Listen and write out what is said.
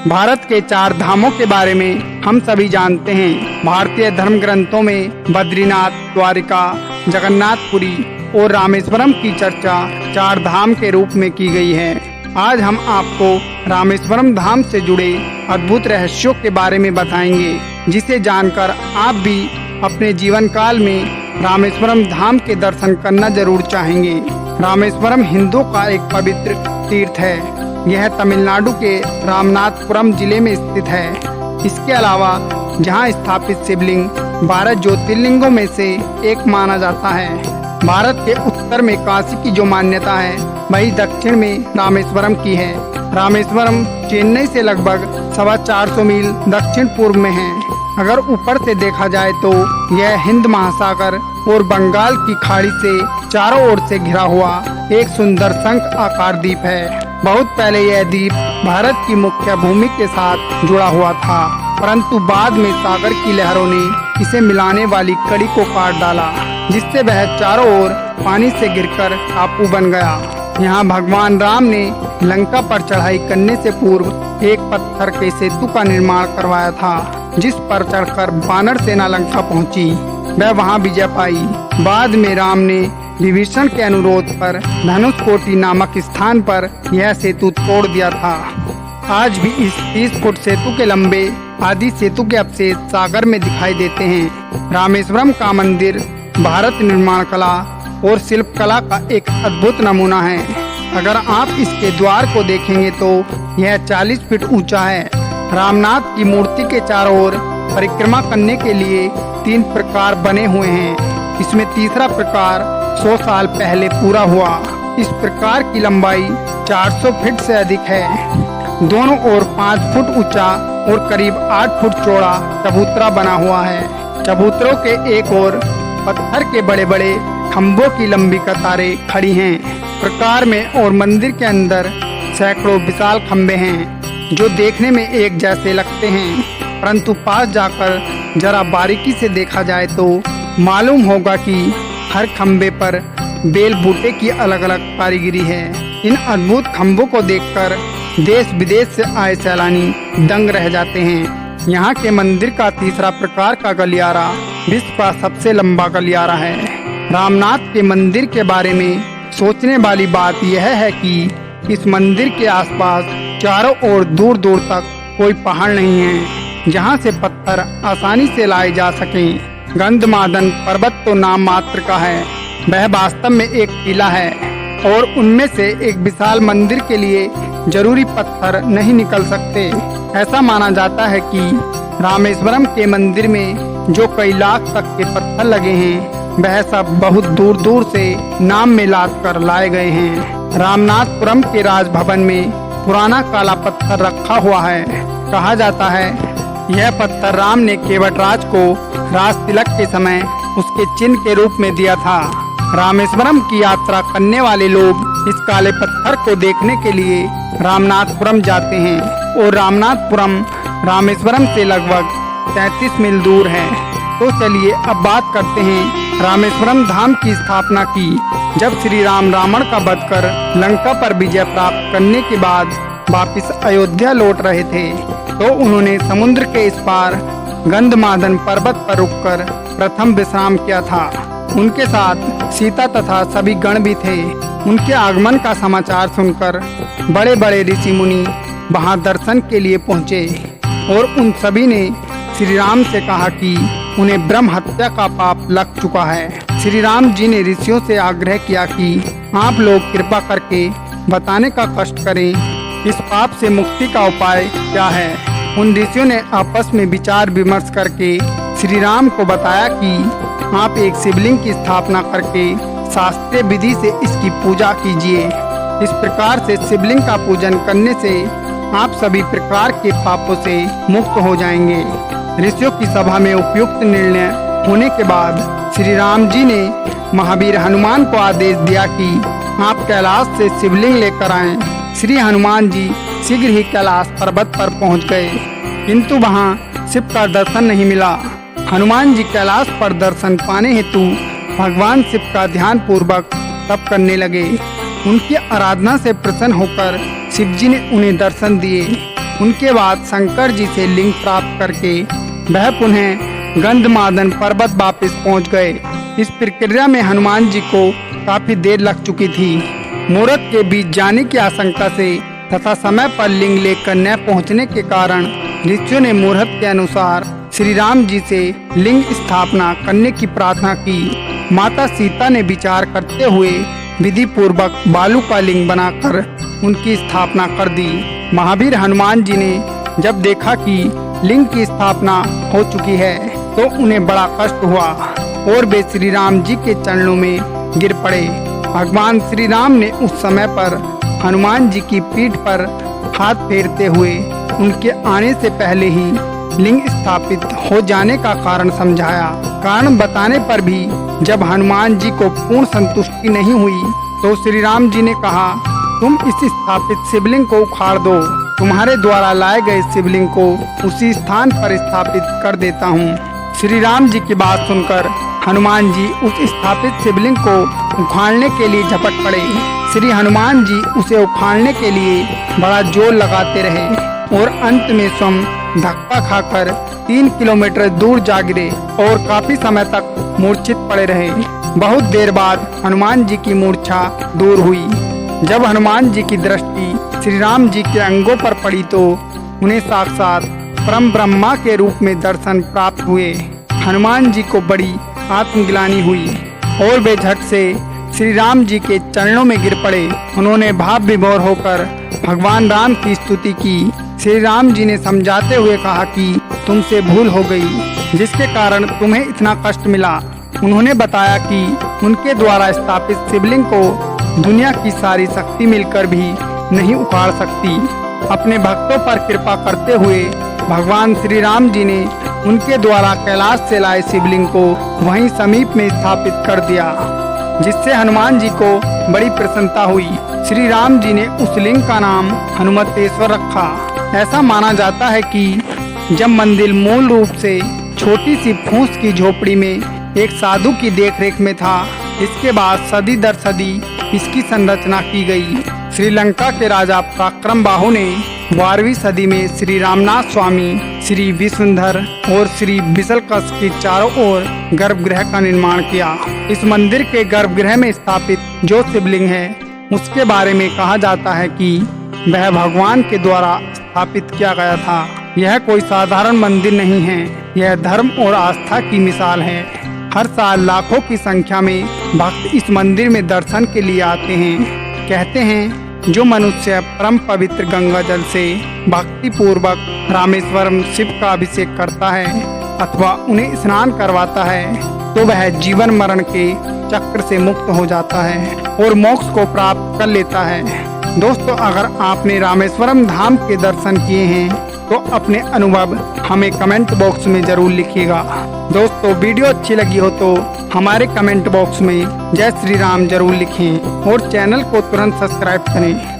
भारत के 4 धामों के बारे में हम सभी जानते हैं। भारतीय धर्म ग्रंथों में बद्रीनाथ, द्वारिका, जगन्नाथपुरी और रामेश्वरम की चर्चा 4 धाम के रूप में की गई है। आज हम आपको रामेश्वरम धाम से जुड़े अद्भुत रहस्यों के बारे में बताएंगे, जिसे जानकर आप भी अपने जीवन काल में रामेश्वरम धाम के दर्शन करना जरूर चाहेंगे। रामेश्वरम हिंदुओं का एक पवित्र तीर्थ है। यह तमिलनाडु के रामनाथपुरम जिले में स्थित है। इसके अलावा जहां स्थापित शिवलिंग 12 ज्योतिर्लिंगों में से एक माना जाता है। भारत के उत्तर में काशी की जो मान्यता है, वही दक्षिण में रामेश्वरम की है। रामेश्वरम चेन्नई से लगभग 450 मील दक्षिण पूर्व में है। अगर ऊपर से देखा जाए तो यह हिंद महासागर और बंगाल की खाड़ी से चारों ओर से घिरा हुआ एक सुंदर शंख आकार द्वीप है। बहुत पहले यह द्वीप भारत की मुख्य भूमि के साथ जुड़ा हुआ था, परंतु बाद में सागर की लहरों ने इसे मिलाने वाली कड़ी को काट डाला, जिससे वह चारों ओर पानी से घिरकर टापू बन गया। यहाँ भगवान राम ने लंका पर चढ़ाई करने से पूर्व एक पत्थर के सेतु का निर्माण करवाया था, जिस पर चढ़कर वानर सेना लंका पहुंची। वह वहां विजय पाई। बाद में राम ने विभीषण के अनुरोध पर धनुषकोटि नामक स्थान पर यह सेतु तोड़ दिया था। आज भी इस 30 फुट सेतु के लंबे आदि सेतु के अवशेष सागर में दिखाई देते हैं। रामेश्वरम का मंदिर भारत निर्माण कला और शिल्प कला का एक अद्भुत नमूना है। अगर आप इसके द्वार को देखेंगे तो यह 40 फीट ऊंचा है। रामनाथ की मूर्ति के चारों ओर परिक्रमा करने के लिए 3 प्रकार बने हुए हैं। इसमें तीसरा प्रकार 100 साल पहले पूरा हुआ। इस प्रकार की लंबाई 400 फीट से अधिक है। दोनों ओर 5 फुट ऊंचा और करीब 8 फुट चौड़ा चबूतरा बना हुआ है। चबूतरों के एक ओर पत्थर के बड़े बड़े खम्भों की लंबी कतारें खड़ी हैं। प्रकार में और मंदिर के अंदर सैकड़ों विशाल खम्भे हैं, जो देखने में एक जैसे लगते हैं, परंतु पास जाकर जरा बारीकी से देखा जाए तो मालूम होगा कि हर खम्भे पर बेल बूटे की अलग अलग कारीगरी है। इन अद्भुत खम्भों को देखकर देश विदेश से आए सैलानी दंग रह जाते हैं। यहाँ के मंदिर का तीसरा प्रकार का गलियारा विश्व का सबसे लंबा गलियारा है। रामनाथ के मंदिर के बारे में सोचने वाली बात यह है कि इस मंदिर के आसपास चारों ओर दूर दूर तक कोई पहाड़ नहीं है, जहाँ से पत्थर आसानी से लाए जा सकें। गंधमादन पर्वत तो नाम मात्र का है, वह वास्तव में एक टीला है और उनमें से एक विशाल मंदिर के लिए जरूरी पत्थर नहीं निकल सकते। ऐसा माना जाता है कि रामेश्वरम के मंदिर में जो कई लाख तक के पत्थर लगे हैं, वह सब बहुत दूर दूर से नाम में लाद कर लाए गए हैं। रामनाथपुरम के राजभवन में पुराना काला पत्थर रखा हुआ है। कहा जाता है यह पत्थर राम ने केवटराज को राज तिलक के समय उसके चिन्ह के रूप में दिया था। रामेश्वरम की यात्रा करने वाले लोग इस काले पत्थर को देखने के लिए रामनाथपुरम जाते हैं और रामनाथपुरम रामेश्वरम से लगभग 33 मील दूर है। तो चलिए अब बात करते हैं रामेश्वरम धाम की स्थापना की। जब श्री राम रावण का वध कर लंका पर विजय प्राप्त करने के बाद वापिस अयोध्या लौट रहे थे, तो उन्होंने समुद्र के इस पार गंधमादन पर्वत पर रुककर प्रथम विश्राम किया था। उनके साथ सीता तथा सभी गण भी थे। उनके आगमन का समाचार सुनकर बड़े बड़े ऋषि मुनि वहां दर्शन के लिए पहुंचे और उन सभी ने श्री राम से कहा कि उन्हें ब्रह्म हत्या का पाप लग चुका है। श्री राम जी ने ऋषियों से आग्रह किया कि आप लोग कृपा करके बताने का कष्ट करें, इस पाप से मुक्ति का उपाय क्या है। उन ऋषियों ने आपस में विचार विमर्श करके श्री राम को बताया कि आप एक शिवलिंग की स्थापना करके शास्त्रीय विधि से इसकी पूजा कीजिए। इस प्रकार से शिवलिंग का पूजन करने से आप सभी प्रकार के पापों से मुक्त हो जाएंगे। ऋषियों की सभा में उपयुक्त निर्णय होने के बाद श्री राम जी ने महावीर हनुमान को आदेश दिया कि आप कैलाश से शिवलिंग लेकर आएं। श्री हनुमान जी शीघ्र ही कैलाश पर्वत पर पहुंच गए, किंतु वहां शिव का दर्शन नहीं मिला। हनुमान जी कैलाश पर दर्शन पाने हेतु भगवान शिव का ध्यान पूर्वक तप करने लगे। उनकी आराधना से प्रसन्न होकर शिव जी ने उन्हें दर्शन दिए। उनके बाद शंकर जी से लिंग प्राप्त करके वह पुनः गंधमादन पर्वत वापस पहुंच गए। इस प्रक्रिया में हनुमान जी को काफी देर लग चुकी थी। मुहूर्त के बीच जाने की आशंका से तथा समय पर लिंग लेकर न पहुंचने के कारण ऋषियों ने मुहूर्त के अनुसार श्री राम जी से लिंग स्थापना करने की प्रार्थना की। माता सीता ने विचार करते हुए विधि पूर्वक बालू का लिंग बनाकर उनकी स्थापना कर दी। महावीर हनुमान जी ने जब देखा कि लिंग की स्थापना हो चुकी है तो उन्हें बड़ा कष्ट हुआ और वे श्री राम जी के चरणों में गिर पड़े। भगवान श्री राम ने उस समय पर हनुमान जी की पीठ पर हाथ फेरते हुए उनके आने से पहले ही लिंग स्थापित हो जाने का कारण समझाया। कारण बताने पर भी जब हनुमान जी को पूर्ण संतुष्टि नहीं हुई तो श्री राम जी ने कहा, तुम इस स्थापित शिवलिंग को उखाड़ दो। तुम्हारे द्वारा लाए गए शिवलिंग को उसी स्थान पर स्थापित कर देता हूँ। श्री राम जी की बात सुनकर हनुमान जी उस स्थापित शिवलिंग को उखाड़ने के लिए झपट पड़े। श्री हनुमान जी उसे उखाड़ने के लिए बड़ा जोर लगाते रहे और अंत में स्वयं धक्का खाकर 3 किलोमीटर दूर जा गिरे और काफी समय तक मूर्छित पड़े रहे। बहुत देर बाद हनुमान जी की मूर्छा दूर हुई। जब हनुमान जी की दृष्टि श्री राम जी के अंगों पर पड़ी तो उन्हें साक्षात परम ब्रह्मा के रूप में दर्शन प्राप्त हुए। हनुमान जी को बड़ी आत्मग्लानि हुई और वे झट से श्री राम जी के चरणों में गिर पड़े। उन्होंने भाव विभोर होकर भगवान राम की स्तुति की। श्री राम जी ने समझाते हुए कहा कि तुमसे भूल हो गई जिसके कारण तुम्हें इतना कष्ट मिला। उन्होंने बताया कि उनके द्वारा स्थापित शिवलिंग को दुनिया की सारी शक्ति मिलकर भी नहीं उखाड़ सकती। अपने भक्तों पर कृपा करते हुए भगवान श्री राम जी ने उनके द्वारा कैलाश से लाए शिवलिंग को वहीं समीप में स्थापित कर दिया, जिससे हनुमान जी को बड़ी प्रसन्नता हुई। श्री राम जी ने उस लिंग का नाम हनुमतेश्वर रखा। ऐसा माना जाता है कि जब मंदिर मूल रूप से छोटी सी फूस की झोपड़ी में एक साधु की देखरेख में था, इसके बाद सदी दर सदी इसकी संरचना की गई। श्रीलंका के राजा पराक्रम बाहु ने 12वीं सदी में श्री रामनाथ स्वामी, श्री विष्णुधर और श्री विशलकश के चारों ओर गर्भगृह का निर्माण किया। इस मंदिर के गर्भगृह में स्थापित जो शिवलिंग है उसके बारे में कहा जाता है कि वह भगवान के द्वारा स्थापित किया गया था। यह कोई साधारण मंदिर नहीं है, यह धर्म और आस्था की मिसाल है। हर साल लाखों की संख्या में भक्त इस मंदिर में दर्शन के लिए आते हैं। कहते हैं जो मनुष्य परम पवित्र गंगा जल से भक्ति पूर्वक रामेश्वरम शिव का अभिषेक करता है अथवा उन्हें स्नान करवाता है तो वह जीवन मरण के चक्र से मुक्त हो जाता है और मोक्ष को प्राप्त कर लेता है। दोस्तों, अगर आपने रामेश्वरम धाम के दर्शन किए हैं तो अपने अनुभव हमें कमेंट बॉक्स में जरूर लिखिएगा। दोस्तों, वीडियो अच्छी लगी हो तो हमारे कमेंट बॉक्स में जय श्री राम जरूर लिखें और चैनल को तुरंत सब्सक्राइब करें।